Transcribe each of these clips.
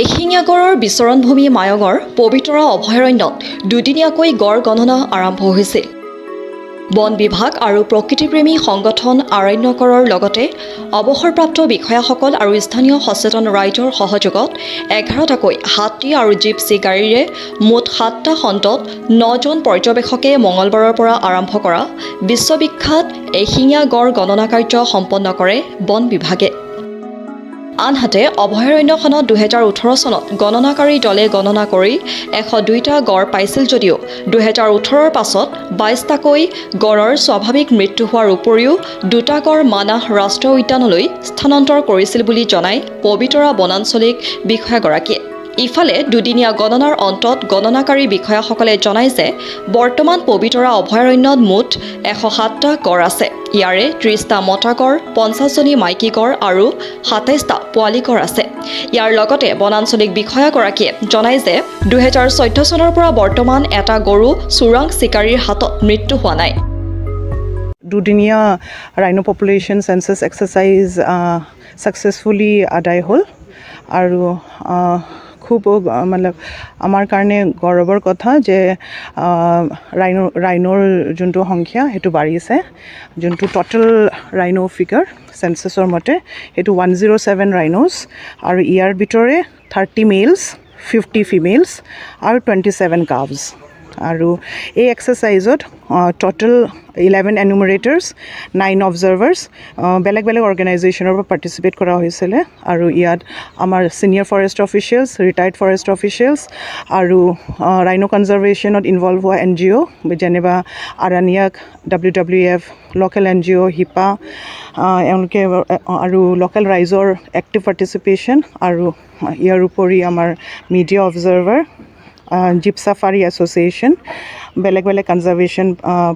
এশিঙীয়া গড়ৰ বিচৰণভূমি মায়ঙৰ পবিতৰা অভয়াৰণ্যত দুদিনীয়াকৈ গড় গণনা আৰম্ভ হৈছিল। বন বিভাগ আৰু প্ৰকৃতিপ্ৰেমী সংগঠন আৰণ্যকৰৰ লগতে অৱসৰপ্ৰাপ্ত বিষয়াসকল আৰু স্থানীয় সচেতন ৰাইজৰ সহযোগত 11টাকৈ হাতী আৰু জিপচি গাড়ীৰে মুঠ 7টা খণ্ডত 9জন পৰ্যবেক্ষকে মঙলবাৰৰ পৰা আৰম্ভ কৰা বিশ্ববিখ্যাত এশিঙীয়া গড় গণনা কাৰ্য সম্পন্ন কৰে বন বিভাগে। আনহাতে অভয়াৰণ্যখনত 2018 চনত গণনাকাৰী দলে গণনা কৰি 102টা গড় পাইছিল যদিও 2018ৰ পাছত 22টাকৈ গড়ৰ স্বাভাৱিক মৃত্যু হোৱাৰ উপৰিও 2টা গড় মানাহ ৰাষ্ট্ৰীয় উদ্যানলৈ স্থানান্তৰ কৰিছিল বুলি জনাই পবিতৰা বনাঞ্চলিক বিষয়াগৰাকীয়ে। ইফালে দুদিনীয়া গণনাৰ অন্তত গণনাকাৰী বিষয়াসকলে জনায় যে বৰ্তমান পবিতৰা অভয়াৰণ্যত মুঠ 107টা গড় আছে। ইয়াৰে 30টা মতা গড়, 50জনী মাইকী গড় আৰু 27টা পোৱালী গড় আছে। ইয়াৰ লগতে বনাঞ্চলিক বিষয়াগৰাকীয়ে জনায় যে 2014 চনৰ পৰা বৰ্তমান এটা গৰু চোৰাং চিকাৰীৰ হাতত মৃত্যু হোৱা নাই। দুদিনীয়া ৰাইনো পপুলেশ্যন চেন্সাছ এক্সাৰচাইজ ছাকচেছফুলি আদায় হ'ল আৰু খুব মানে আমাৰ কাৰণে গৌৰৱৰ কথা যে ৰাইনোৰ যোনটো সংখ্যা সেইটো বাঢ়িছে। যোনটো টোটেল ৰাইনো ফিগাৰ চেন্সাছৰ মতে সেইটো 107 ৰাইনোছ আৰু ইয়াৰ ভিতৰে 30 মেলছ, 50 ফিমেলছ আৰু 27 কাভছ। আৰু এই এক্সাৰচাইজত টোটেল 11 এনুমাৰেটাৰ্ছ, 9 অবজাৰ্ভাৰ্ছ বেলেগ বেলেগ অৰ্গেনাইজেশ্যনৰ পৰা পাৰ্টিচিপেট কৰা হৈছিলে। আৰু ইয়াত আমাৰ senior forest officials, retired forest officials আৰু ৰাইনো কনজাৰ্ভেশ্যনত ইনভলভ হোৱা NGO যেনেবা আৰানিয়াক, WWF, লোকেল NGO, হিপা, এওঁলোকে আৰু লোকেল ৰাইজৰ এক্টিভ পাৰ্টিচিপেশ্যন আৰু ইয়াৰ উপৰি আমাৰ media observer, jeep safari association, বেলেগ বেলেগ কনজাৰ্ভেশ্যন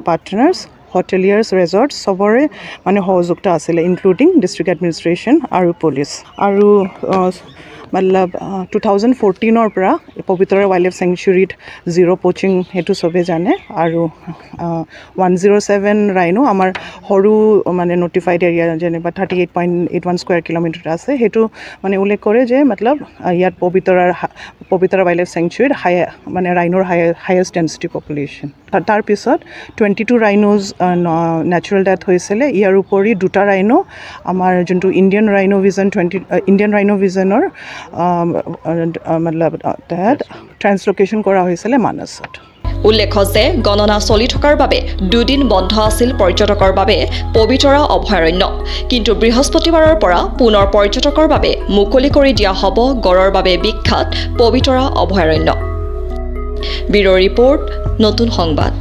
পাৰ্টনাৰ্ছ, হোটেলিয়াৰ্ছ, ৰেজৰ্ট চবৰে মানে সহযোগিতা আছিলে, ইনক্লুডিং ডিষ্ট্ৰিক্ট এডমিনিষ্ট্ৰেশ্যন আৰু পুলিচ। আৰু মতলব 2014ৰ পৰা পবিতৰা ৱাইল্ড লাইফ চেংচুৰীত জিৰ' প'চিং সেইটো চবেই জানে। আৰু 107 ৰাইনো আমাৰ সৰু মানে নটিফাইড এৰিয়া যেনিবা 38.81 স্কুৱেৰ কিলোমিটাৰ আছে, সেইটো মানে উল্লেখ কৰে যে মতলব ইয়াত পবিতৰা ৱাইল্ড লাইফ চেংচুৰীত মানে ৰাইনোৰ হায়েষ্ট ডেন্সিটি পপুলেশ্যন। তাৰপিছত 22 ৰাইনোজ নেচাৰেল ডেথ হৈছিলে। ইয়াৰ উপৰি 2টা ৰাইনো আমাৰ যোনটো ইণ্ডিয়ান ৰাইনো ভিজনৰ মতলব তাত ট্ৰান্সলোকেশ্যন কৰা হৈছিলে মানসত। উল্লেখ্য যে গণনা চলি থকাৰ বাবে 2 দিন বন্ধ আছিল পৰ্যটকৰ বাবে পবিতৰা অভয়াৰণ্য। কিন্তু বৃহস্পতিবাৰৰ পৰা পুনৰ পৰ্যটকৰ বাবে মুকলি কৰি দিয়া হ'ব গড়ৰ বাবে বিখ্যাত পবিতৰা অভয়াৰণ্য। ব্যুৰ' ৰিপৰ্ট, নতুন সংবাদ।